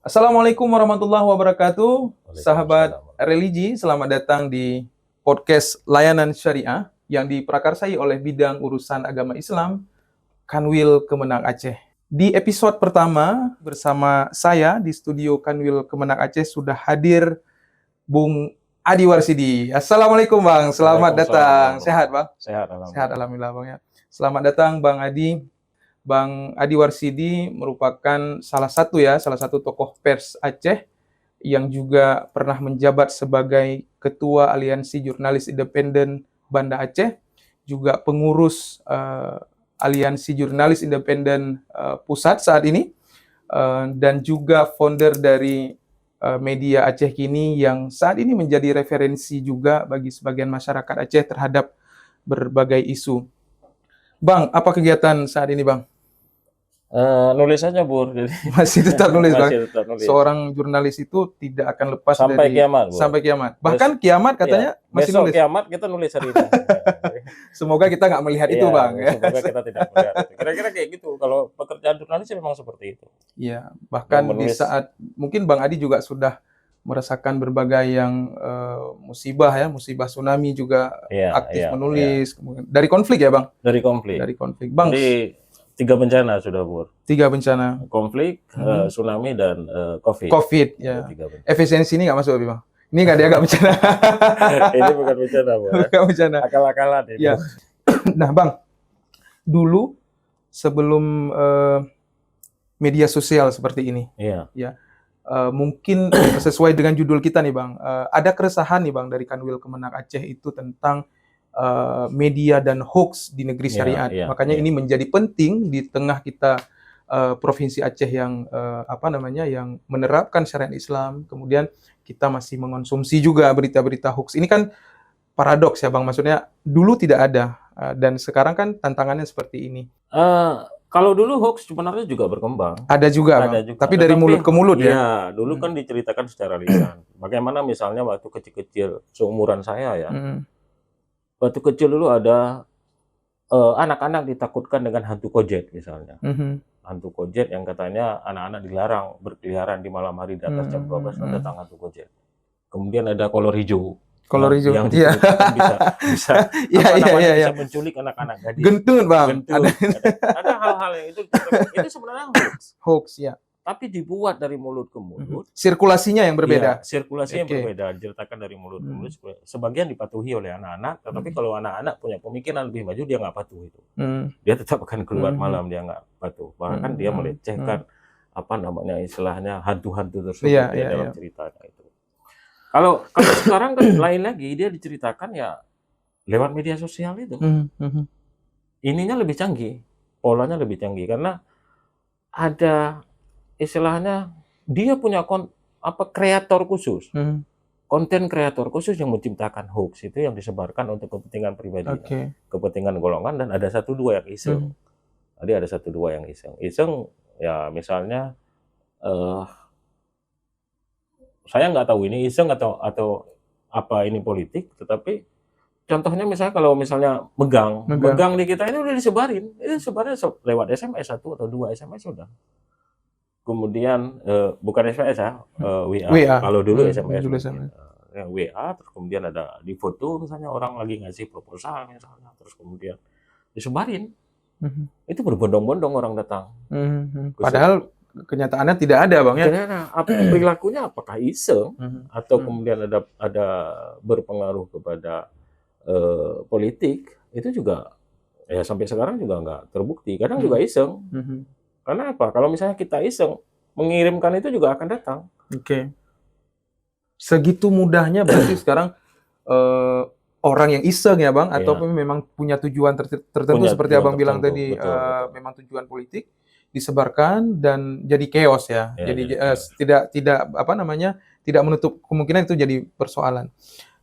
Assalamualaikum warahmatullahi wabarakatuh, sahabat Waalaikumsalam. religi. Selamat datang di podcast Layanan Syariah yang diprakarsai oleh bidang urusan agama Islam, Kanwil Kemenang Aceh. Di episode pertama bersama saya di studio Kanwil Kemenang Aceh sudah hadir Bung Adi Warsidi. Assalamualaikum Bang, selamat datang. Sehat Bang? Sehat, Sehat alhamdulillah. alhamdulillah Bang ya. Selamat datang Bang Adi. Bang Adi Warsidi merupakan salah satu tokoh pers Aceh yang juga pernah menjabat sebagai Ketua Aliansi Jurnalis Independen Banda Aceh, juga pengurus Aliansi Jurnalis Independen Pusat saat ini, dan juga founder dari media Aceh Kini yang saat ini menjadi referensi juga bagi sebagian masyarakat Aceh terhadap berbagai isu. Bang, apa kegiatan saat ini Bang? Nulis aja, Bur. Jadi Masih tetap nulis Bang. masih tetap nulis. Seorang jurnalis itu tidak akan lepas Sampai dari kiamat, Bur. sampai kiamat. Bahkan kiamat katanya masih Besok nulis. kiamat kita nulis hari ini. Semoga kita nggak melihat itu Iya, Bang. semoga kita tidak melihat itu. Kira-kira kayak gitu. Kalau pekerjaan jurnalis memang seperti itu. Iya, bahkan di Menulis. saat mungkin Bang Adi juga sudah merasakan berbagai yang musibah ya, musibah tsunami juga Iya, aktif iya, menulis. Kemudian dari konflik ya Bang? Dari konflik. Dari konflik. Bang, Jadi 3 bencana sudah, Bur. 3 bencana. Konflik, tsunami, dan COVID. COVID ya. Ada 3 bencana. Efisiensi ini nggak masuk Bang? Ini nggak dianggap bencana. Ini bukan bencana, Bur. Bukan bencana. Akal-akalan ini. Ya. Nah Bang, dulu sebelum media sosial seperti ini, Iya. mungkin sesuai dengan judul kita nih Bang, ada keresahan nih Bang dari Kanwil Kemenang Aceh itu tentang media dan hoax di negeri Iya, syariat. iya, Makanya iya. ini menjadi penting di tengah kita provinsi Aceh yang yang menerapkan syariat Islam, kemudian kita masih mengonsumsi juga berita-berita hoax. Ini kan paradoks ya Bang, maksudnya dulu tidak ada dan sekarang kan tantangannya seperti ini. Kalau dulu hoax sebenarnya juga berkembang. Ada juga Bang, Ada juga. tapi dari mulut ke mulut ya. Iya, dulu kan diceritakan secara lisan. Bagaimana misalnya waktu kecil-kecil seumuran saya ya. Waktu kecil dulu ada anak-anak ditakutkan dengan hantu kojet misalnya. Hantu kojet yang katanya anak-anak dilarang berkeliaran di malam hari di atas jam 12 datang hantu kojet. Kemudian ada kolor hijau. Kolor hijau. Yang Iya. diceritakan bisa Iya. bisa menculik anak-anak gadis. Gentut Bang. Ada hal-hal yang itu sebenarnya hoax. Hoax ya. Tapi dibuat dari mulut ke mulut. Sirkulasinya yang berbeda. Iya, sirkulasi yang Oke. berbeda, diceritakan dari mulut ke mulut. Sebagian dipatuhi oleh anak-anak, tetapi kalau anak-anak punya pemikiran lebih maju, dia nggak patuh itu. Dia tetap akan keluar malam, dia nggak patuh. Bahkan dia melecehkan istilahnya hantu-hantu tersebut dalam ceritanya itu. Kalau sekarang kan lain lagi, dia diceritakan ya lewat media sosial itu. Ininya lebih canggih, polanya lebih canggih karena ada istilahnya dia punya kreator khusus, konten kreator khusus yang menciptakan hoax itu yang disebarkan untuk kepentingan pribadi, kepentingan golongan, dan ada 1-2 yang iseng. Tadi ada 1-2 yang iseng ya, misalnya saya nggak tahu ini iseng atau apa ini politik, tetapi contohnya misalnya kalau misalnya megang di kita ini udah disebarin, lewat SMS 1 atau 2 SMS sudah. Kemudian bukan SMS ya, WA. Kalau dulu SMS. WA, terus kemudian ada di foto misalnya orang lagi ngasih proposal misalnya, terus kemudian disebarin. Itu berbondong-bondong orang datang. Padahal kenyataannya tidak ada Bang ya. Perilakunya apakah iseng atau kemudian ada berpengaruh kepada politik, itu juga ya sampai sekarang juga nggak terbukti. Kadang juga iseng. Karena apa? Kalau misalnya kita iseng mengirimkan itu juga akan datang. Oke. Segitu mudahnya berarti sekarang orang yang iseng ya Bang, atau memang punya tujuan tertentu seperti Abang bilang tadi, betul. Memang tujuan politik disebarkan dan jadi chaos ya. Jadi tidak menutup kemungkinan itu jadi persoalan.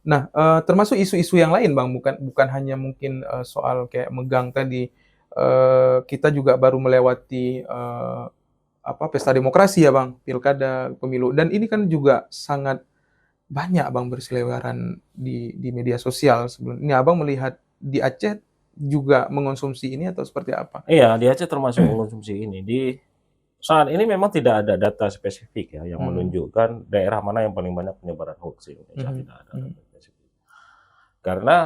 Nah, termasuk isu-isu yang lain Bang, bukan hanya mungkin soal kayak megang tadi. Kita juga baru melewati pesta demokrasi ya Bang, pilkada, pemilu, dan ini kan juga sangat banyak Bang berseliweran di media sosial. Ini Abang melihat di Aceh juga mengonsumsi ini atau seperti apa? Iya, di Aceh termasuk mengonsumsi ini. Saat ini memang tidak ada data spesifik ya yang menunjukkan daerah mana yang paling banyak penyebaran hoax di Indonesia. Tidak ada data spesifik. Karena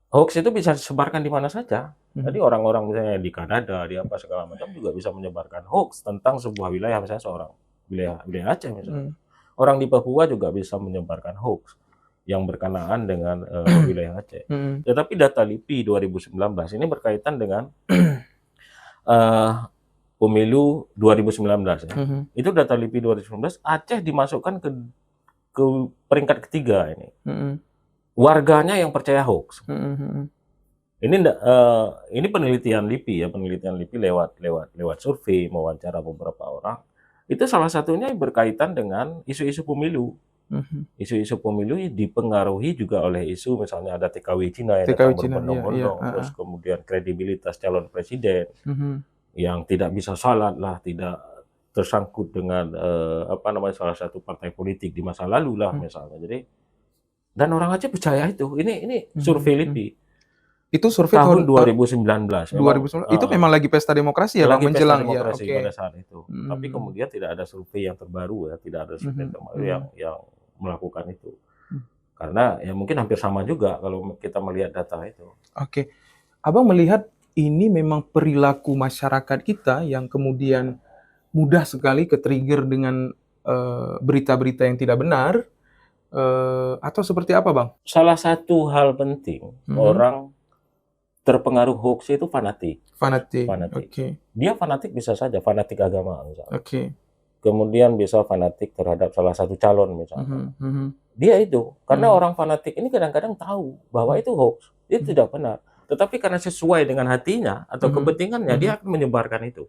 hoax itu bisa disebarkan di mana saja. Jadi orang-orang misalnya di Kanada, di apa segala macam juga bisa menyebarkan hoax tentang sebuah wilayah, misalnya seorang wilayah Aceh misalnya. Orang di Papua juga bisa menyebarkan hoax yang berkenaan dengan wilayah Aceh. Tetapi data LIPI 2019 ini berkaitan dengan pemilu 2019 ya. Itu data LIPI 2019, Aceh dimasukkan ke peringkat ketiga ini. Warganya yang percaya hoax. Ini penelitian LIPI ya, penelitian LIPI lewat survei, mewawancara beberapa orang. Itu salah satunya berkaitan dengan isu-isu pemilu. Isu-isu pemilu dipengaruhi juga oleh isu misalnya ada TKW Cina yang datang berbondong-bondong, terus kemudian kredibilitas calon presiden yang tidak bisa salat lah, tidak tersangkut dengan salah satu partai politik di masa lalu lah misalnya. Jadi dan orang Aceh percaya itu. Ini survei LIPI. Itu survei tahun 2019. 2019. Itu memang lagi pesta demokrasi ya, lagi Bang, menjelang pesta demokrasi ya. pada saat itu. Tapi kemudian tidak ada survei yang terbaru ya, tidak ada survei terbaru yang melakukan itu. Karena ya mungkin hampir sama juga kalau kita melihat data itu. Oke. Abang melihat ini memang perilaku masyarakat kita yang kemudian mudah sekali ke-trigger dengan berita-berita yang tidak benar, atau seperti apa, Bang? Salah satu hal penting, orang terpengaruh hoax itu fanatik. Fanatik. Okay. Dia fanatik bisa saja, fanatik agama misalnya. Okay. Kemudian bisa fanatik terhadap salah satu calon misalnya. Dia itu, karena orang fanatik ini kadang-kadang tahu bahwa itu hoax, itu tidak benar. Tetapi karena sesuai dengan hatinya atau kepentingannya, dia akan menyebarkan itu.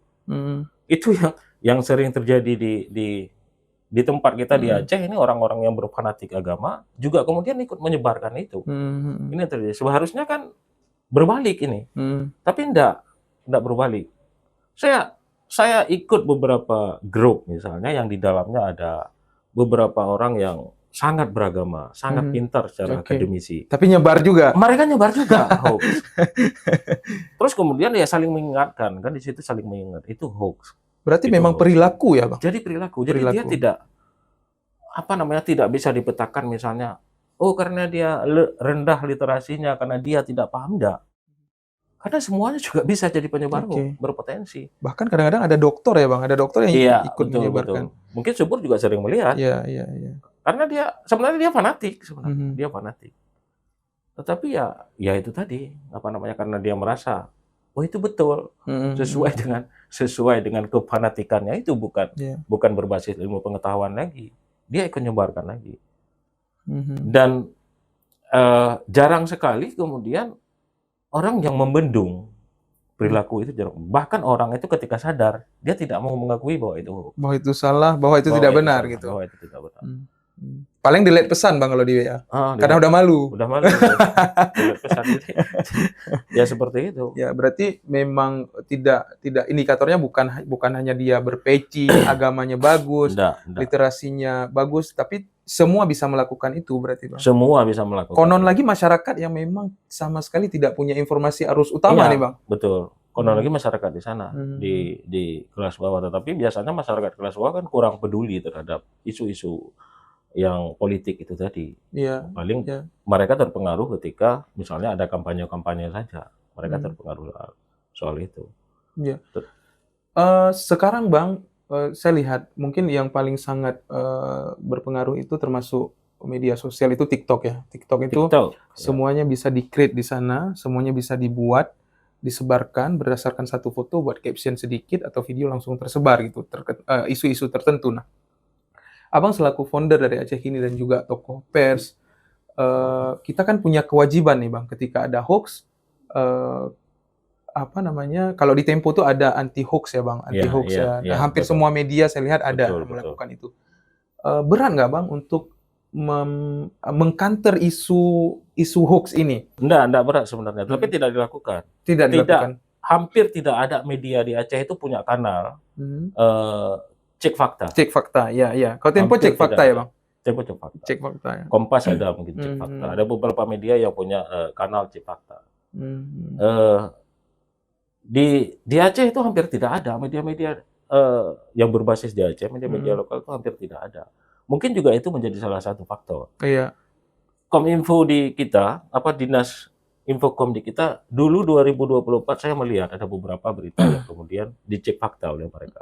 Itu yang sering terjadi di tempat kita di Aceh ini, orang-orang yang berfanatik agama juga kemudian ikut menyebarkan itu. Ini terjadi. Seharusnya kan berbalik ini, tapi enggak berbalik. Saya ikut beberapa grup misalnya yang di dalamnya ada beberapa orang yang sangat beragama, sangat pintar secara akademisi. Tapi nyebar juga. Mereka nyebar juga hoax. Terus kemudian ya saling mengingatkan, kan di situ saling mengingat itu hoax. Berarti itu memang hoax. Perilaku ya, Bang? Jadi perilaku. Jadi dia tidak tidak bisa dipetakan misalnya, oh karena dia rendah literasinya, karena dia tidak paham, enggak. Karena semuanya juga bisa jadi penyebar hoax, berpotensi. Bahkan kadang-kadang ada dokter ya, Bang, ada dokter yang ikut menyebarkan. Betul. Mungkin Subur juga sering melihat. Iya. Karena dia fanatik sebenarnya, dia fanatik. Tetapi ya itu tadi, karena dia merasa, oh itu betul, sesuai dengan kefanatikannya itu bukan berbasis ilmu pengetahuan lagi. Dia ikut menyebarkan lagi. Dan jarang sekali kemudian orang yang membendung perilaku itu jarang. Bahkan orang itu ketika sadar, dia tidak mau mengakui bahwa itu salah, bahwa itu tidak benar gitu. Bahwa itu tidak benar. Paling delete pesan, Bang, kalau di WA. Karena udah malu. Delete pesan. Ya seperti itu. Ya, berarti memang tidak indikatornya bukan hanya dia berpeci, agamanya bagus, literasinya bagus, tapi semua bisa melakukan itu berarti, Bang. Semua bisa melakukan. Konon lagi masyarakat yang memang sama sekali tidak punya informasi arus utama nih, Bang. Betul. Konon lagi masyarakat di sana, di kelas bawah. Tetapi biasanya masyarakat kelas bawah kan kurang peduli terhadap isu-isu yang politik itu tadi. Paling mereka terpengaruh ketika misalnya ada kampanye-kampanye saja. Mereka terpengaruh soal itu. Sekarang, Bang, saya lihat mungkin yang paling sangat berpengaruh itu termasuk media sosial itu TikTok ya. TikTok itu semuanya bisa di-create di sana, semuanya bisa dibuat, disebarkan berdasarkan satu foto, buat caption sedikit atau video langsung tersebar gitu, isu-isu tertentu. Nah, Abang selaku founder dari Aceh Kini dan juga tokoh pers, kita kan punya kewajiban nih, Bang, ketika ada hoax, kalau di Tempo tuh ada anti hoax ya, Bang, anti hoax ya. Nah, hampir semua media saya lihat ada melakukan itu. Berat nggak, Bang, untuk mengcounter isu hoax ini? Enggak berat sebenarnya, tapi tidak dilakukan. Tidak dilakukan. Hampir tidak ada media di Aceh itu punya kanal cek fakta. Cek fakta, ya. Kalau Tempo cek fakta ya, Bang? Tempo cek fakta. Cek fakta ya. Kompas ada mungkin cek fakta. Ada beberapa media yang punya kanal cek fakta. Di Aceh itu hampir tidak ada media-media yang berbasis di Aceh, media-media lokal itu hampir tidak ada. Mungkin juga itu menjadi salah satu faktor. Iya. Kominfo di kita, Dinas Infokom di kita, dulu 2024 saya melihat ada beberapa berita yang kemudian dicek fakta oleh mereka.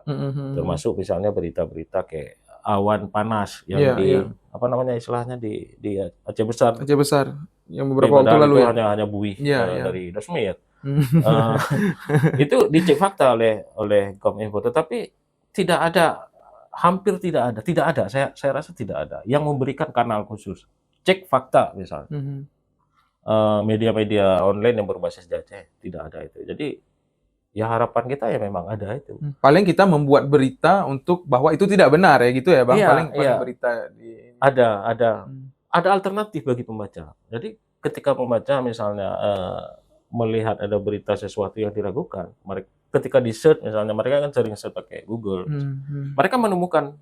Termasuk misalnya berita-berita kayak awan panas yang apa namanya istilahnya di Aceh Besar. Aceh Besar yang beberapa waktu lalu itu hanya buih dari Dasmir. Itu dicek fakta oleh Kominfo, tetapi hampir tidak ada. Saya rasa tidak ada yang memberikan kanal khusus cek fakta misalnya. Media-media online yang berbasis di Aceh tidak ada itu. Jadi ya harapan kita ya memang ada itu. Paling kita membuat berita untuk bahwa itu tidak benar ya gitu ya Bang. Paling berita ada alternatif bagi pembaca. Jadi ketika pembaca misalnya melihat ada berita sesuatu yang diragukan, ketika di search misalnya, mereka kan sering search pakai Google, mereka menemukan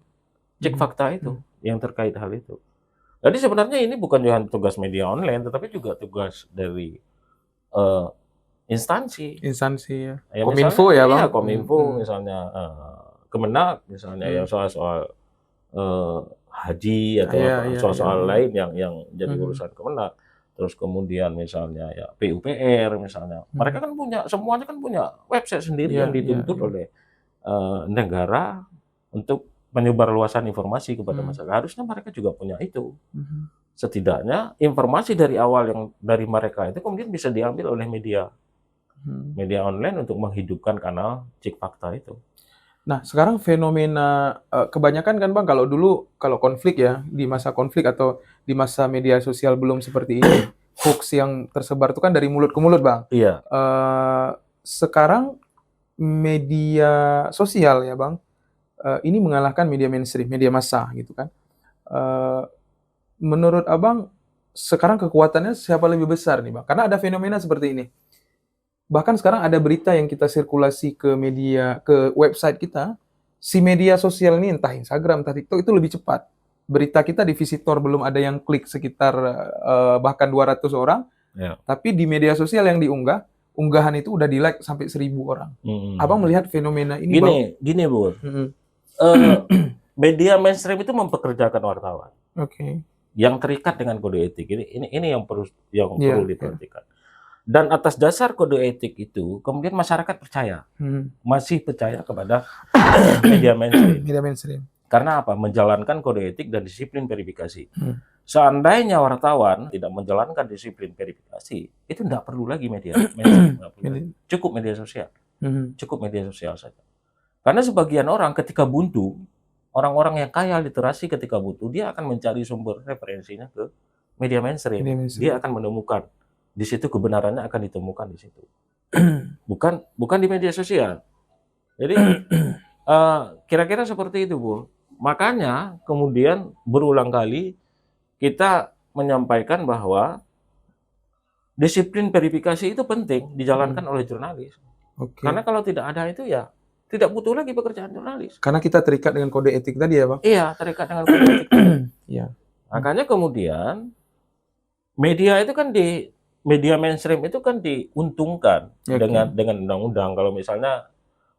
cek fakta itu yang terkait hal itu. Jadi sebenarnya ini bukan hanya tugas media online, tetapi juga tugas dari instansi ya. Kominfo ya Bang. Iya, Kominfo misalnya, Kemenak misalnya yang soal haji atau soal lain yang jadi urusan Kemenak. Terus kemudian misalnya ya PUPR misalnya, mereka kan semuanya kan punya website sendiri yang dituntut oleh negara untuk penyebarluasan informasi kepada masyarakat. Harusnya mereka juga punya itu. Setidaknya informasi dari awal yang dari mereka itu kemudian bisa diambil oleh media online untuk menghidupkan kanal cek fakta itu. Nah, sekarang fenomena kebanyakan kan Bang, kalau dulu konflik ya, di masa konflik atau di masa media sosial belum seperti ini, hoax yang tersebar itu kan dari mulut ke mulut Bang. Iya. Sekarang media sosial ya Bang, ini mengalahkan media mainstream, media massa gitu kan. Menurut Abang, sekarang kekuatannya siapa lebih besar nih Bang? Karena ada fenomena seperti ini. Bahkan sekarang ada berita yang kita sirkulasi ke website kita, si media sosial ini entah Instagram, entah TikTok itu lebih cepat. Berita kita di visitor belum ada yang klik sekitar bahkan 200 orang, tapi di media sosial yang diunggah, unggahan itu udah di like sampai 1000 orang. Abang melihat fenomena ini Bang? Gini Bu, media mainstream itu mempekerjakan wartawan. Yang terikat dengan kode etik. Ini yang perlu diperhatikan. Dan atas dasar kode etik itu, kemudian masyarakat percaya, masih percaya kepada media mainstream. Karena apa? Menjalankan kode etik dan disiplin verifikasi. Seandainya wartawan tidak menjalankan disiplin verifikasi, itu tidak perlu lagi media mainstream. Cukup media sosial. Cukup media sosial saja. Karena sebagian orang ketika buntu, orang-orang yang kaya literasi ketika buntu, dia akan mencari sumber referensinya ke media mainstream. Dia akan menemukan. Di situ kebenarannya akan ditemukan di situ. Bukan di media sosial. Jadi kira-kira seperti itu, Bu. Makanya kemudian berulang kali kita menyampaikan bahwa disiplin verifikasi itu penting dijalankan oleh jurnalis. Karena kalau tidak ada itu ya tidak butuh lagi pekerjaan jurnalis. Karena kita terikat dengan kode etik tadi ya, Bang? Iya, terikat dengan kode etik tadi. Makanya kemudian media mainstream itu kan diuntungkan dengan undang-undang. Kalau misalnya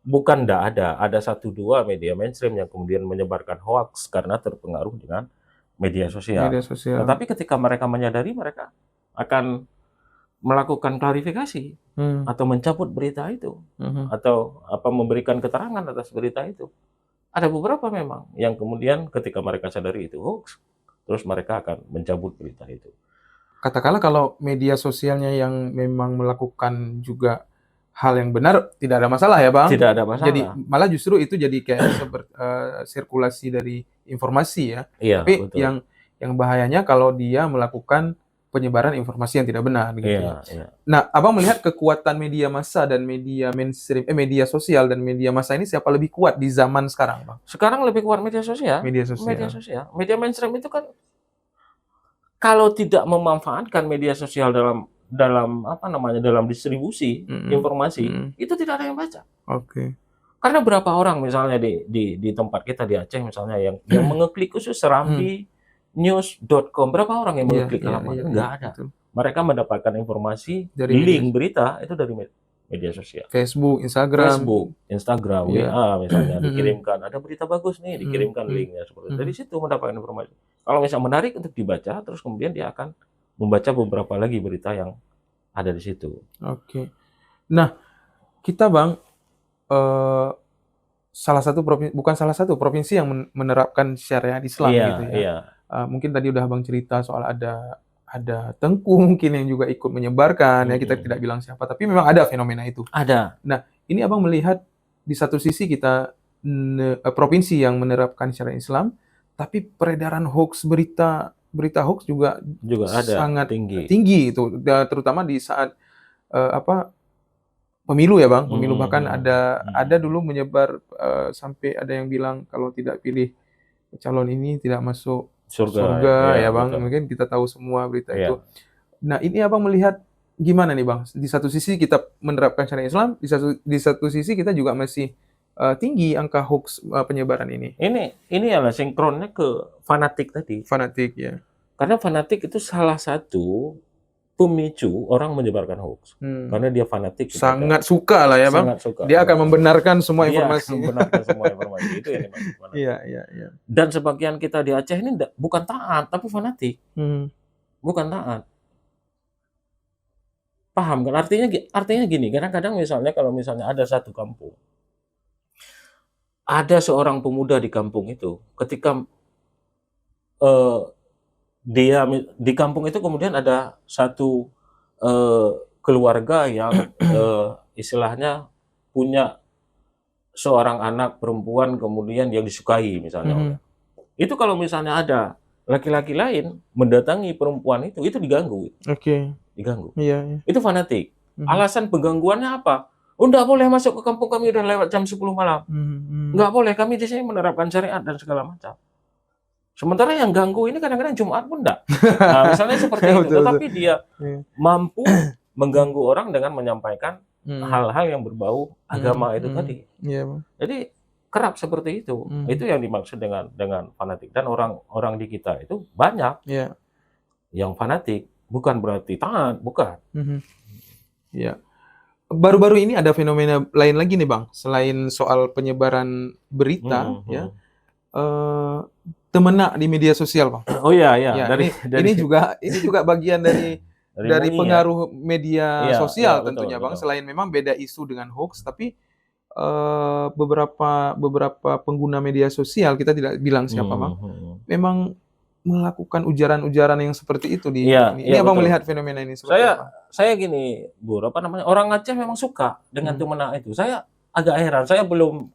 bukan ada 1-2 media mainstream yang kemudian menyebarkan hoax karena terpengaruh dengan media sosial. Tetapi ketika mereka menyadari, mereka akan melakukan klarifikasi atau mencabut berita itu atau memberikan keterangan atas berita itu. Ada beberapa memang yang kemudian ketika mereka sadari itu hoax, terus mereka akan mencabut berita itu. Katakanlah kalau media sosialnya yang memang melakukan juga hal yang benar, tidak ada masalah ya Bang? Tidak ada masalah. Jadi malah justru itu jadi kayak sirkulasi dari informasi ya. Iya, tapi betul. Yang bahayanya kalau dia melakukan penyebaran informasi yang tidak benar gitu. Iya. Nah, Abang melihat kekuatan media massa dan media mainstream, media sosial dan media massa ini siapa lebih kuat di zaman sekarang, Bang? Sekarang lebih kuat media sosial. Media mainstream itu kan kalau tidak memanfaatkan media sosial dalam distribusi informasi, itu tidak ada yang baca. Karena berapa orang misalnya di tempat kita di Aceh misalnya yang mengeklik khusus serambi-news.com, berapa orang yang mengeklik alamat? Enggak ada. Betul. Mereka mendapatkan informasi dari link berita itu dari media sosial. Facebook, Instagram, WA misalnya dikirimkan, ada berita bagus nih, dikirimkan linknya seperti itu. Dari situ mendapatkan informasi. Kalau misalnya menarik untuk dibaca, terus kemudian dia akan membaca beberapa lagi berita yang ada di situ. Oke. Nah, kita Bang, bukan salah satu provinsi yang menerapkan syariat Islam gitu ya. Iya. Mungkin tadi udah Bang cerita soal ada Tengku mungkin yang juga ikut menyebarkan ya, kita tidak bilang siapa, tapi memang ada fenomena itu. Ada. Nah, ini Abang melihat di satu sisi kita provinsi yang menerapkan syariat Islam, tapi peredaran hoax, berita hoax juga ada sangat tinggi itu, terutama di saat pemilu ya Bang, pemilu bahkan ada dulu menyebar sampai ada yang bilang kalau tidak pilih calon ini tidak masuk surga ya Bang, betul. Mungkin kita tahu semua berita itu. Nah, ini Abang melihat gimana nih Bang? Di satu sisi kita menerapkan syariat Islam, di satu sisi kita juga masih tinggi angka hoax penyebaran ini. Ini adalah sinkronnya ke fanatik tadi. Fanatik ya. Karena fanatik itu salah satu pemicu orang menyebarkan hoax. Karena dia fanatik. Sangat suka lah ya Bang. Sangat suka. Dia akan membenarkan semua informasi. Dia membenarkan semua informasi. Itu yang dimaksud fanatik. Iya. Dan sebagian kita di Aceh ini bukan taat, tapi fanatik. Bukan taat. Paham kan? Artinya gini, kadang-kadang misalnya kalau misalnya ada satu kampung, ada seorang pemuda di kampung itu, ketika dia di kampung itu kemudian ada satu keluarga yang istilahnya punya seorang anak perempuan kemudian yang disukai misalnya. Itu kalau misalnya ada laki-laki lain mendatangi perempuan itu diganggu. Diganggu. Iya. Itu fanatik. Alasan penggangguannya apa? Oh, enggak boleh masuk ke kampung kami udah lewat jam 10 malam. Enggak boleh, kami di sini menerapkan syariat dan segala macam. Sementara yang ganggu ini kadang-kadang Jumat pun enggak. Nah, misalnya seperti itu. Tetapi dia mampu mengganggu orang dengan menyampaikan hal-hal yang berbau agama itu tadi. Jadi kerap seperti itu. Itu yang dimaksud dengan fanatik. Dan orang di kita itu banyak yang fanatik. Bukan berarti taat, bukan. Ya. Baru-baru ini ada fenomena lain lagi nih Bang, selain soal penyebaran berita, ya, temenak di media sosial Bang. Oh iya. Ini juga bagian dari pengaruh media sosial tentunya Bang. Selain memang beda isu dengan hoax, tapi beberapa pengguna media sosial, kita tidak bilang siapa Bang, memang melakukan ujaran-ujaran yang seperti itu di ini Abang betul. Melihat fenomena ini seperti apa? Saya gini, Bu, orang Aceh memang suka dengan temenak itu. Saya agak heran, saya belum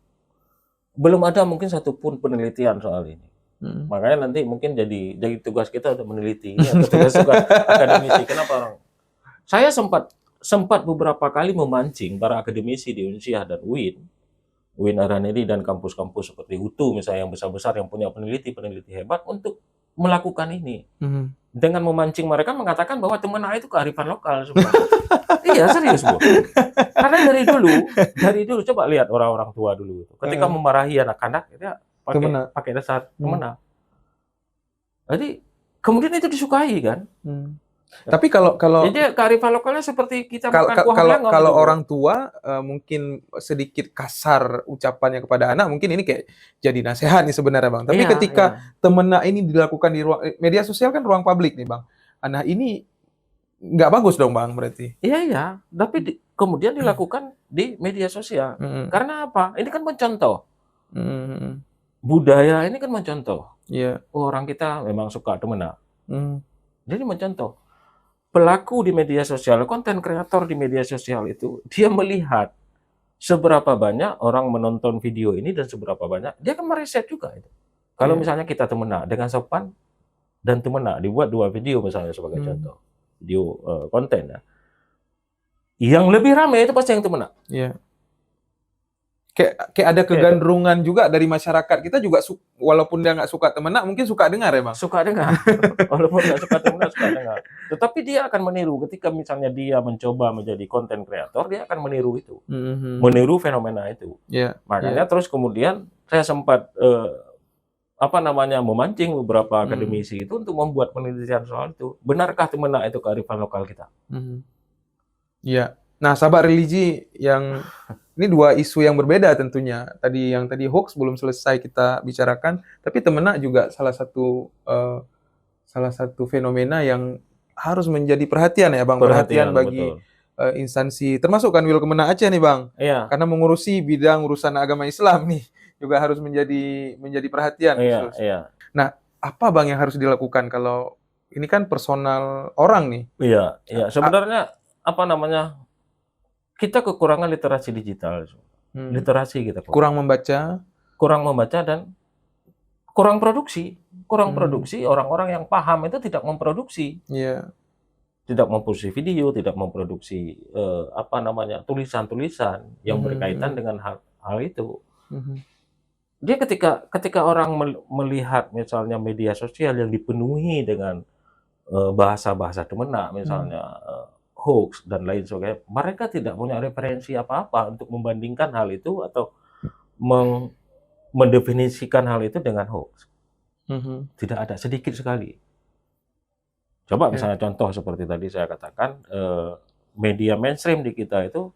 ada mungkin satupun penelitian soal ini. Makanya nanti mungkin jadi tugas kita untuk meneliti ini atau tugas akademisi. Kenapa orang? Saya sempat beberapa kali memancing para akademisi di Unsyah dan UIN Aranedi dan kampus-kampus seperti UTU misalnya yang besar-besar yang punya peneliti hebat untuk melakukan ini. Dengan memancing mereka mengatakan bahwa temenak itu kearifan lokal. Iya, serius, Bu. Karena dari dulu coba lihat orang-orang tua dulu itu. Ketika memarahi anak-anak, dia pakai dasar temenak. Jadi kemudian itu disukai kan? Tapi kalau jadi kearifan lokalnya seperti kita makan kuah kalau orang tua mungkin sedikit kasar ucapannya kepada anak, mungkin ini kayak jadi nasihat nih sebenarnya Bang. Tapi ketika temenak ini dilakukan di ruang media sosial kan ruang publik nih Bang. Nah ini nggak bagus dong Bang berarti. Iya. Tapi kemudian dilakukan di media sosial. Karena apa? Ini kan mencontoh. Budaya ini kan mencontoh. Orang kita memang suka temenak. Jadi mencontoh. Pelaku di media sosial, konten kreator di media sosial itu, dia melihat seberapa banyak orang menonton video ini dan seberapa banyak, dia akan meriset juga itu. Kalau misalnya kita temenak dengan sopan dan temenak, dibuat 2 video misalnya sebagai contoh, video konten ya. Yang lebih ramai itu pasti yang temenak. Kayak ada kegandrungan juga dari masyarakat kita juga walaupun dia nggak suka temenak mungkin suka dengar ya Bang. Suka dengar. Walaupun nggak suka temenak suka dengar. Tetapi dia akan meniru ketika misalnya dia mencoba menjadi konten kreator, dia akan meniru itu. Meniru fenomena itu. Makanya terus kemudian saya sempat memancing beberapa akademisi itu untuk membuat penelitian soal itu. Benarkah temenak itu kearifan lokal kita? Nah, sahabat religi yang ini dua isu yang berbeda tentunya. Yang tadi hoax belum selesai kita bicarakan, tapi temenak juga salah satu fenomena yang harus menjadi perhatian ya Bang, perhatian bagi betul. Instansi termasuk Kanwil Kemenak Aceh nih Bang. Iya. Karena mengurusi bidang urusan agama Islam nih juga harus menjadi perhatian. Iya, iya. Nah, apa Bang yang harus dilakukan kalau ini kan personal orang nih? Iya, iya. Sebenarnya apa namanya? Kita kekurangan literasi digital. Literasi kita kurang membaca, dan kurang produksi. Orang-orang yang paham itu tidak memproduksi. Iya. Tidak memproduksi video, tidak memproduksi tulisan-tulisan yang berkaitan dengan hal itu. Dia ketika orang melihat misalnya media sosial yang dipenuhi dengan bahasa-bahasa kemenak, misalnya hoax dan lain sebagainya, mereka tidak punya referensi apa-apa untuk membandingkan hal itu atau mendefinisikan hal itu dengan hoax. Tidak ada, sedikit sekali. Coba misalnya contoh seperti tadi saya katakan, media mainstream di kita itu,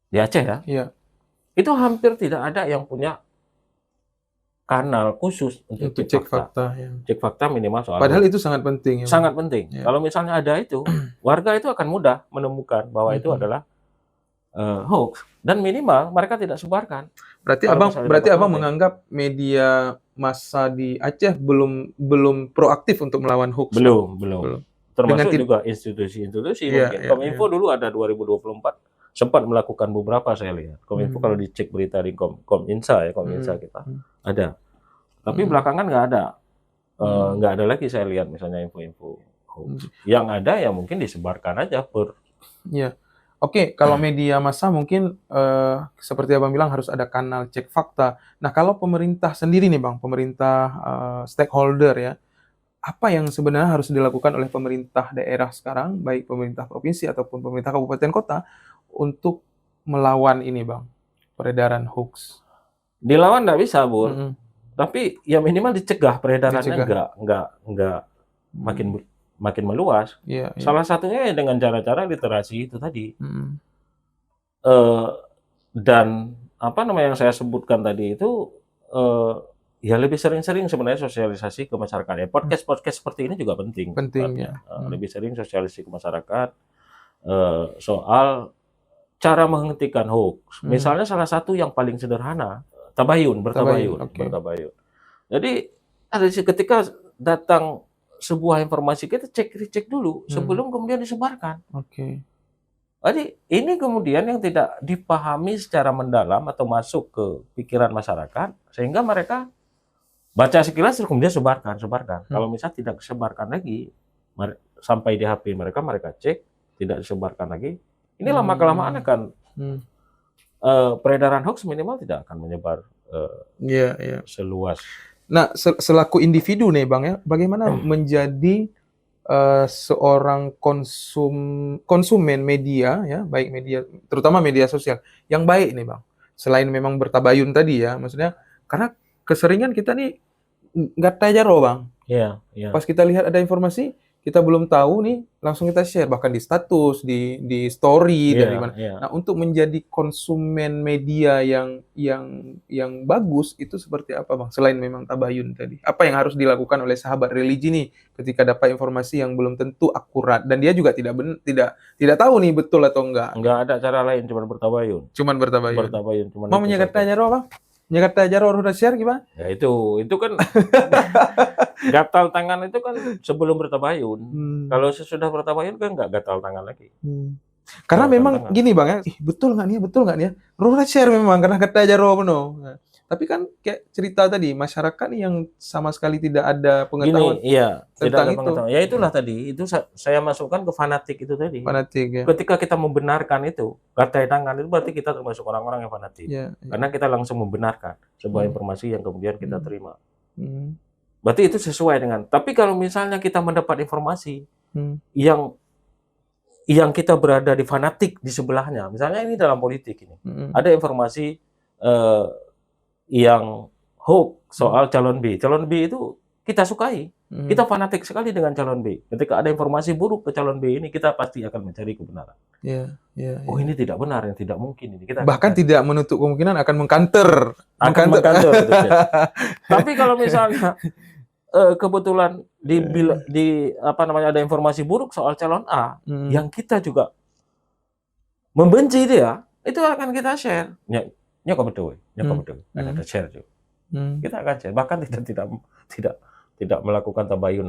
di Aceh ya, itu hampir tidak ada yang punya kanal khusus untuk cek fakta. Cek fakta minimal soal Padahal itu sangat penting. Sangat penting. Kalau misalnya ada itu, warga itu akan mudah menemukan bahwa itu adalah hoax, dan minimal mereka tidak sebarkan. Berarti Abang menganggap media massa di Aceh belum proaktif untuk melawan hoax. Belum. Termasuk juga institusi-institusi mungkin. Kominfo dulu ada 2024 sempat melakukan beberapa, saya lihat. Kominfo kalau dicek berita di Kominsa kita ada. Tapi belakangan nggak ada lagi saya lihat misalnya info-info hoax. Yang ada ya mungkin disebarkan aja Oke, kalau media massa mungkin seperti Abang bilang harus ada kanal cek fakta. Nah, kalau pemerintah sendiri nih Bang, pemerintah stakeholder ya, apa yang sebenarnya harus dilakukan oleh pemerintah daerah sekarang, baik pemerintah provinsi ataupun pemerintah kabupaten kota, untuk melawan ini Bang, peredaran hoax? Dilawan nggak bisa, Bur. Tapi ya minimal dicegah peredarannya nggak makin meluas. Salah satunya ya dengan cara-cara literasi itu tadi. Dan yang saya sebutkan tadi itu ya lebih sering-sering sebenarnya sosialisasi ke masyarakat. Ya, podcast seperti ini juga penting. Lebih sering sosialisasi ke masyarakat soal cara menghentikan hoax. Misalnya salah satu yang paling sederhana, bertabayun. Jadi ketika datang sebuah informasi, kita cek dulu sebelum kemudian disebarkan. Jadi ini kemudian yang tidak dipahami secara mendalam atau masuk ke pikiran masyarakat, sehingga mereka baca sekilas kemudian sebarkan. Kalau misalnya tidak disebarkan lagi, sampai di HP mereka cek, tidak disebarkan lagi, ini lama-kelamaan akan peredaran hoax minimal tidak akan menyebar seluas. Nah, selaku individu nih Bang ya, bagaimana menjadi seorang konsumen media ya, baik media, terutama media sosial yang baik nih Bang. Selain memang bertabayun tadi ya, maksudnya karena keseringan kita nih nggak tajaro Bang. Pas kita lihat ada informasi, kita belum tahu nih, langsung kita share, bahkan di status, di story, dan di mana. Nah, untuk menjadi konsumen media yang bagus, itu seperti apa Bang? Selain memang tabayun tadi. Apa yang harus dilakukan oleh sahabat religi nih, ketika dapat informasi yang belum tentu akurat, dan dia juga tidak tahu nih betul atau enggak. Enggak ada cara lain, cuma bertabayun. Mau menyekat jaro Bang? Menyekat jaro udah share gimana? Ya itu kan gatal tangan itu kan sebelum bertabayun. Kalau sesudah bertabayun kan nggak gatal tangan lagi. Karena memang gini Bang ya, betul nggak nih ya? Udah share memang karena kata jaro penuh. Tapi kan kayak cerita tadi, masyarakat yang sama sekali tidak ada pengetahuan tentang itu. Ya itulah tadi, itu saya masukkan ke fanatik itu tadi. Fanatik ya. Ketika kita membenarkan itu, gatai tangan itu berarti kita termasuk orang-orang yang fanatik. Karena kita langsung membenarkan sebuah informasi yang kemudian kita terima. Berarti itu sesuai dengan. Tapi kalau misalnya kita mendapat informasi yang kita berada di fanatik di sebelahnya, misalnya ini dalam politik ini, ada informasi yang hoax soal calon B. Calon B itu kita sukai. Kita fanatik sekali dengan calon B. Ketika ada informasi buruk ke calon B ini, kita pasti akan mencari kebenaran. Oh, ini tidak benar, yang tidak mungkin ini. Kita bahkan tidak menutup kemungkinan akan mengkanter. Mengkanter. Tapi kalau misalnya kebetulan ada informasi buruk soal calon A, yang kita juga membenci dia, itu akan kita share. Nyok betul, kita share juga. Kita akan share. Bahkan tidak melakukan tabayun.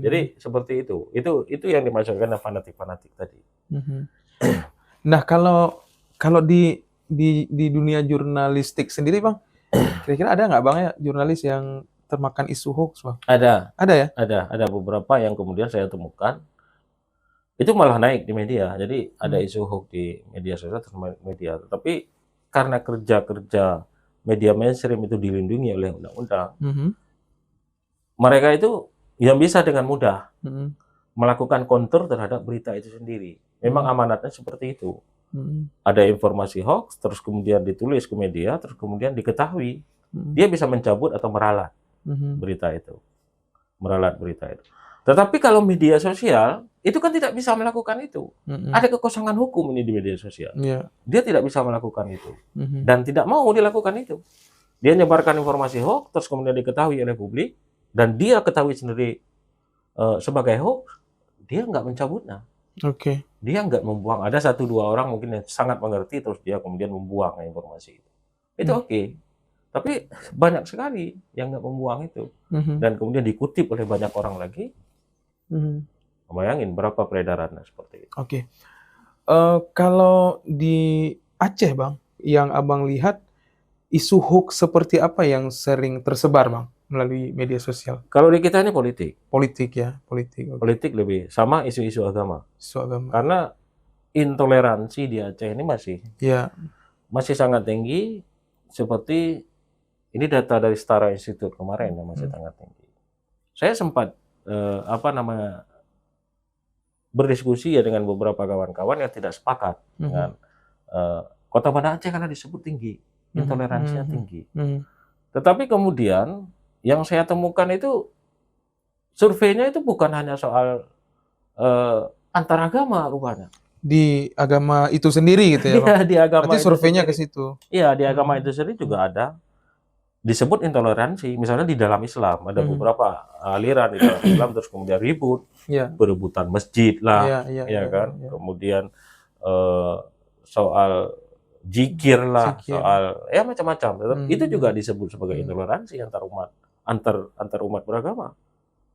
Jadi seperti itu. Itu yang dimaksudkan fanatik tadi. Nah, kalau di dunia jurnalistik sendiri, Bang, kira-kira ada nggak, Bang, ya, jurnalis yang termakan isu hoax, Bang? Ada ya? Ada beberapa yang kemudian saya temukan itu malah naik di media. Jadi ada isu hoax di media sosial, media. Tapi karena kerja media mainstream itu dilindungi oleh undang-undang, mereka itu yang bisa dengan mudah melakukan counter terhadap berita itu sendiri. Memang amanatnya seperti itu. Ada informasi hoax, terus kemudian ditulis ke media, terus kemudian diketahui, dia bisa mencabut atau meralat berita itu. Tetapi kalau media sosial, itu kan tidak bisa melakukan itu. Ada kekosongan hukum ini di media sosial. Dia tidak bisa melakukan itu. Dan tidak mau dilakukan itu. Dia menyebarkan informasi hoax, terus kemudian diketahui oleh publik, dan dia ketahui sendiri sebagai hoax, dia nggak mencabutnya. Dia nggak membuang. Ada 1-2 orang mungkin yang sangat mengerti, terus dia kemudian membuang informasi itu. Itu oke. Tapi banyak sekali yang nggak membuang itu. Dan kemudian dikutip oleh banyak orang lagi. Bayangin berapa peredarannya seperti itu. Kalau di Aceh, Bang, yang Abang lihat, isu hoax seperti apa yang sering tersebar, Bang, melalui media sosial? Kalau di kita ini politik. Politik. Politik lebih sama isu-isu agama. Karena intoleransi di Aceh ini masih sangat tinggi. Seperti ini data dari Setara Institute kemarin yang masih sangat tinggi. Saya sempat berdiskusi dengan beberapa kawan-kawan yang tidak sepakat dengan Kota Banda Aceh karena disebut tinggi, intoleransinya tinggi. Tetapi kemudian yang saya temukan itu surveinya itu bukan hanya soal antaragama rupanya. Di agama itu sendiri gitu ya, Bang? Di agama. Berarti surveinya ke situ. Iya, di agama itu sendiri juga ada disebut intoleransi. Misalnya di dalam Islam ada beberapa aliran di dalam Islam, terus kemudian ribut, berebutan masjid lah, kan. Kemudian soal zikir lah, soal macam-macam. Itu juga disebut sebagai intoleransi antar umat beragama.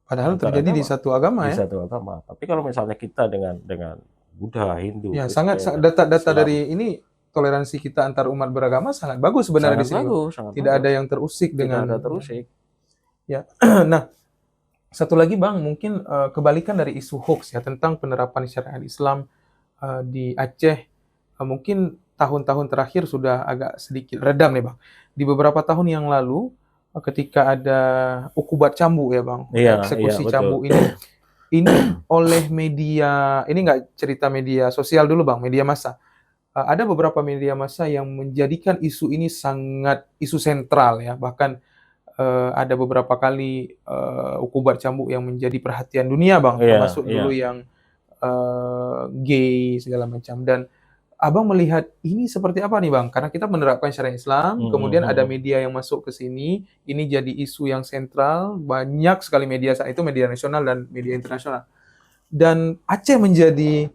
Padahal terjadi di satu agama, Di satu agama. Tapi kalau misalnya kita dengan Buddha, Hindu, sangat data dari ini, toleransi kita antar umat beragama sangat bagus sebenarnya di sini. Tidak ada yang terusik dengan. Tidak ada terusik. Nah, satu lagi, Bang, mungkin kebalikan dari isu hoax ya tentang penerapan syariat Islam di Aceh. Mungkin tahun-tahun terakhir sudah agak sedikit redam nih, Bang. Di beberapa tahun yang lalu, ketika ada ukubat cambuk ya, Bang, eksekusi cambuk ini oleh media, ini nggak cerita media sosial dulu, Bang, media massa. Ada beberapa media massa yang menjadikan isu ini sangat isu sentral ya, bahkan ada beberapa kali ukubat cambuk yang menjadi perhatian dunia, Bang, termasuk dulu yang gay segala macam. Dan Abang melihat ini seperti apa nih, Bang? Karena kita menerapkan syariat Islam, kemudian ada media yang masuk ke sini, ini jadi isu yang sentral, banyak sekali media saat itu, media nasional dan media internasional. Dan Aceh menjadi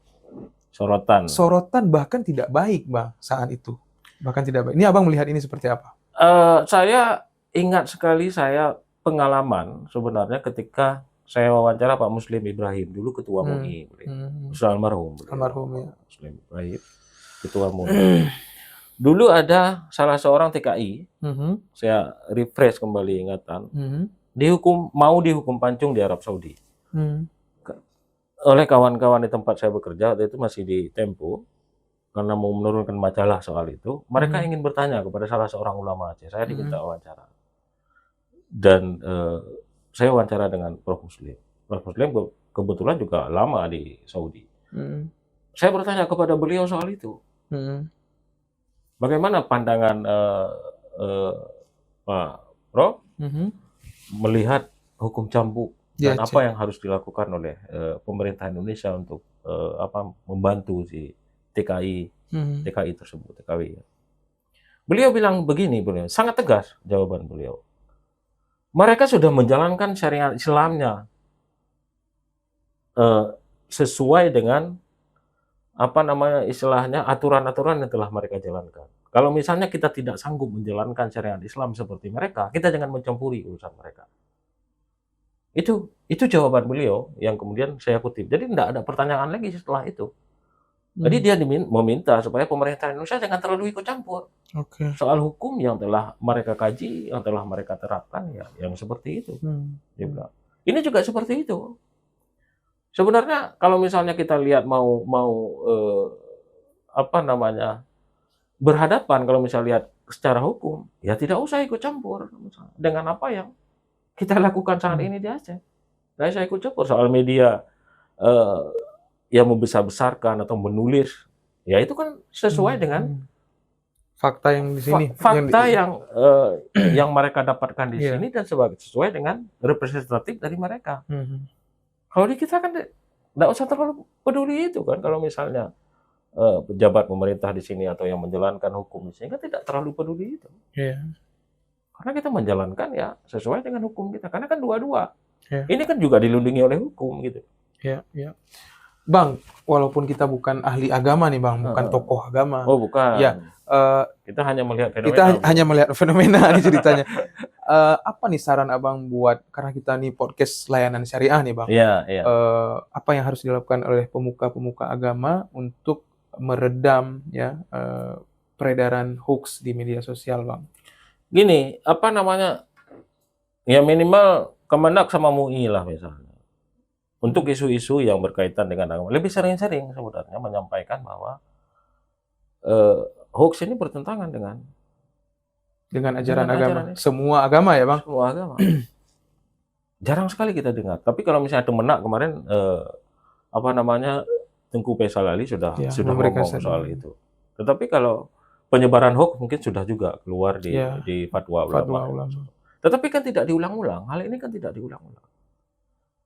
sorotan bahkan tidak baik, Bang, saat itu. Bahkan tidak baik. Ini Abang melihat ini seperti apa? Saya ingat sekali pengalaman sebenarnya ketika saya wawancara Pak Muslim Ibrahim, dulu Ketua MUI, almarhum ya. Muslim Ibrahim, Ketua MUI. Dulu ada salah seorang TKI, saya refresh kembali ingatan, mau dihukum pancung di Arab Saudi. Oleh kawan-kawan di tempat saya bekerja, waktu itu masih di Tempo, karena mau menurunkan majalah soal itu, mereka ingin bertanya kepada salah seorang ulama Aceh. Saya diminta wawancara. Dan saya wawancara dengan Prof. Muslim. Prof. Muslim kebetulan juga lama di Saudi. Saya bertanya kepada beliau soal itu. Bagaimana pandangan Pak Prof melihat hukum cambuk di dan Aceh. apa yang harus dilakukan oleh pemerintah Indonesia untuk membantu si TKI tersebut, TKW. Beliau bilang begini, beliau sangat tegas jawaban beliau. Mereka sudah menjalankan syariat Islamnya sesuai dengan istilahnya aturan-aturan yang telah mereka jalankan. Kalau misalnya kita tidak sanggup menjalankan syariat Islam seperti mereka, kita jangan mencampuri urusan mereka. Itu jawaban beliau yang kemudian saya kutip. Jadi tidak ada pertanyaan lagi setelah itu. Jadi dia meminta supaya pemerintah Indonesia jangan terlalu ikut campur soal hukum yang telah mereka kaji, yang telah mereka terapkan, ya, yang seperti itu. Dia bilang. Ini juga seperti itu. Sebenarnya kalau misalnya kita lihat mau berhadapan, kalau misalnya lihat secara hukum, ya tidak usah ikut campur dengan apa yang kita lakukan saat ini di Aceh. Nah, saya ikut campur soal media yang membesar-besarkan atau menulis, ya itu kan sesuai dengan fakta yang di sini, fakta yang mereka dapatkan di sini dan sesuai dengan representatif dari mereka. Kalau di kita kan tidak usah terlalu peduli itu kan, kalau misalnya pejabat pemerintah di sini atau yang menjalankan hukum di sini kan tidak terlalu peduli itu. Karena kita menjalankan ya sesuai dengan hukum kita, karena kan dua-dua. Ini kan juga dilindungi oleh hukum gitu. Bang, walaupun kita bukan ahli agama nih Bang, bukan tokoh agama. Oh bukan. Ya, kita hanya melihat fenomena. Kita hanya melihat fenomena nih ceritanya. Apa nih saran Abang buat, karena kita nih podcast layanan syariah nih Bang. Apa yang harus dilakukan oleh pemuka-pemuka agama untuk meredam ya peredaran hoax di media sosial Bang? Gini, ya minimal Kemendak sama MUI lah misalnya. Untuk isu-isu yang berkaitan dengan agama, lebih sering-sering sebenarnya menyampaikan bahwa hoax ini bertentangan dengan ajaran agama. Semua agama ya Bang? Semua agama. Jarang sekali kita dengar. Tapi kalau misalnya Kemenak kemarin Tengku Faisal Ali sudah ngomong soal itu. Tetapi kalau penyebaran hoax mungkin sudah juga keluar di fatwa ulama. Tetapi kan tidak diulang-ulang. Hal ini kan tidak diulang-ulang.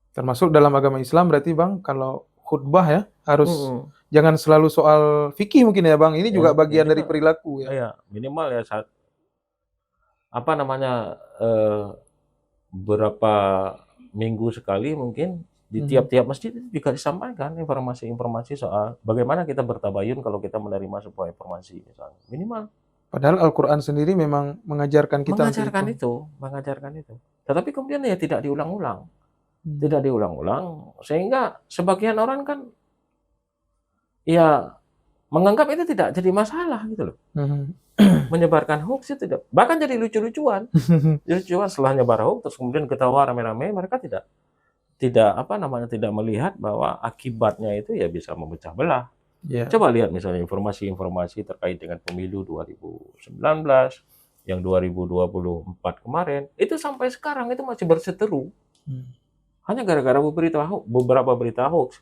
Termasuk dalam agama Islam berarti Bang, kalau khutbah ya harus jangan selalu soal fikih mungkin ya Bang. Ini juga bagian dari perilaku ya. Iya, minimal ya saat beberapa minggu sekali mungkin di tiap-tiap masjid itu juga disampaikan informasi-informasi soal bagaimana kita bertabayun kalau kita menerima sebuah informasi misalnya. Minimal. Padahal Al-Quran sendiri memang mengajarkan kita mengajarkan itu. Tetapi kemudian ya tidak diulang-ulang. Tidak diulang-ulang, sehingga sebagian orang kan ya menganggap itu tidak jadi masalah gitu loh. Menyebarkan hoax itu tidak, bahkan jadi lucu-lucuan. Setelah nyebar hoax terus kemudian ketawa rame-rame, mereka tidak melihat bahwa akibatnya itu ya bisa memecah belah. Coba lihat misalnya informasi-informasi terkait dengan pemilu 2019 yang 2024 kemarin, itu sampai sekarang itu masih berseteru. Hanya gara-gara beberapa berita hoax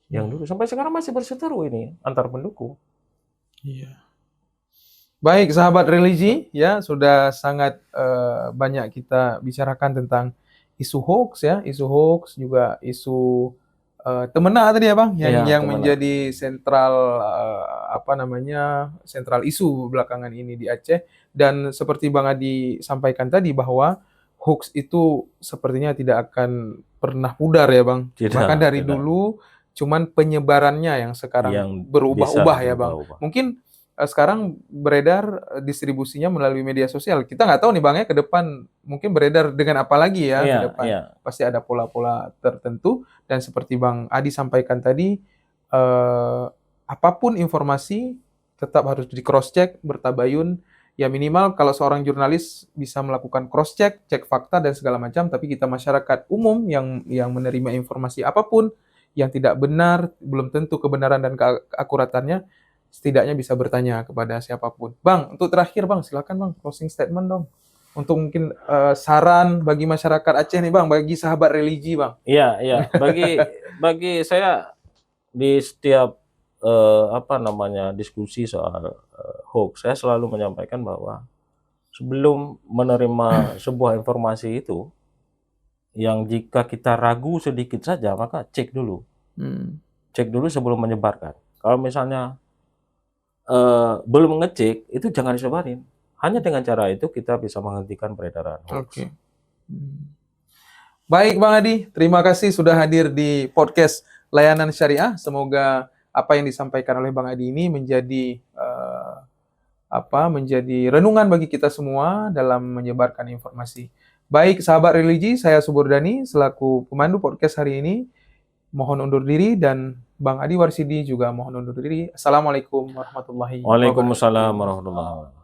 yang dulu sampai sekarang masih berseteru ini antar pendukung. Baik, sahabat religi, ya sudah sangat banyak kita bicarakan tentang isu hoax ya, isu hoax juga isu Temena tadi ya Bang, yang menjadi sentral sentral isu belakangan ini di Aceh. Dan seperti Bang Adi sampaikan tadi bahwa hoax itu sepertinya tidak akan pernah pudar ya Bang. Bahkan dari dulu, cuman penyebarannya yang sekarang berubah-ubah ya Bang. Mungkin sekarang beredar distribusinya melalui media sosial. Kita nggak tahu nih Bang ya, ke depan mungkin beredar dengan apa lagi ya ke depan. Pasti ada pola-pola tertentu. Dan seperti Bang Adi sampaikan tadi, apapun informasi tetap harus di cross-check, bertabayun. Ya minimal kalau seorang jurnalis bisa melakukan cross-check, cek fakta dan segala macam, tapi kita masyarakat umum yang menerima informasi apapun yang tidak benar, belum tentu kebenaran dan keakuratannya, setidaknya bisa bertanya kepada siapapun. Bang, untuk terakhir Bang, silakan Bang, closing statement dong. Untuk mungkin saran bagi masyarakat Aceh nih Bang, bagi sahabat religi Bang. Iya. Bagi saya di setiap diskusi soal hoax, saya selalu menyampaikan bahwa sebelum menerima sebuah informasi itu, yang jika kita ragu sedikit saja, maka cek dulu. Cek dulu sebelum menyebarkan. Kalau misalnya belum ngecek, itu jangan disebarin. Hanya dengan cara itu kita bisa menghentikan peredaran hoax. Baik Bang Adi, terima kasih sudah hadir di podcast Layanan Syariah. Semoga apa yang disampaikan oleh Bang Adi ini menjadi menjadi renungan bagi kita semua dalam menyebarkan informasi. Baik sahabat religi, saya Suburdani selaku pemandu podcast hari ini mohon undur diri dan Bang Adi Warsidi juga mohon undur diri. Assalamualaikum warahmatullahi wabarakatuh. Waalaikumsalam warahmatullahi wabarakatuh.